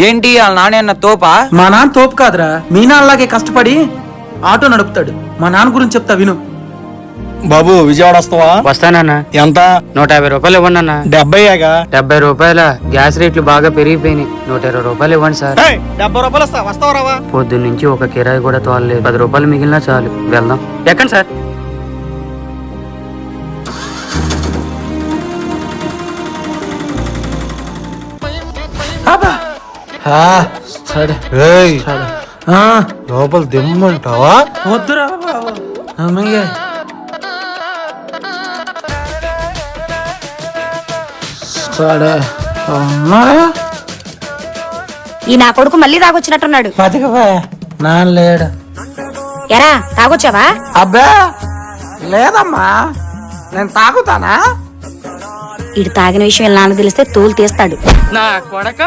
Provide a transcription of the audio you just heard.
ఏంటి వాళ్ళ నాన్న తోపా? మా నాన్న తోపు కాదురా, మీ నాన్నలాగే కష్టపడి ఆటో నడుపుతాడు. మా నాన్న గురించి చెప్తా విను. బాబు విజయవాడ వస్తావా? వస్తానన్నా. ఎంత? 150 రూపాయలు ఇవ్వండి అన్న. 70 70 రూపాయల గ్యాస్ రేట్లు బాగా పెరిగిపోయినాయి. 120 రూపాయలు ఇవ్వండి సార్. 70 రూపాయలు వస్తావా రావా? పొద్దున్న నుంచి ఒక కిరాయి కూడా తోలలేదు. 10 రూపాయలు మిగిలినా చాలు, వెళ్దాం. ఎక్కండి సార్. లోపల దిమ్మంటావా? వద్దురా బాబు. అమ్మయ్య. సరే. ఈ నా కొడుకు మళ్ళీ తాగొచ్చినట్టున్నాడు. బతికిపోయా, నాన్న లేడు. ఎరా తాగొచ్చావా? అబ్బా లేదమ్మా, నేను తాగుతానా? ఇటు తాగిన విషయం నాన్న తెలిస్తే తోలు తీస్తాడు. నా కొడక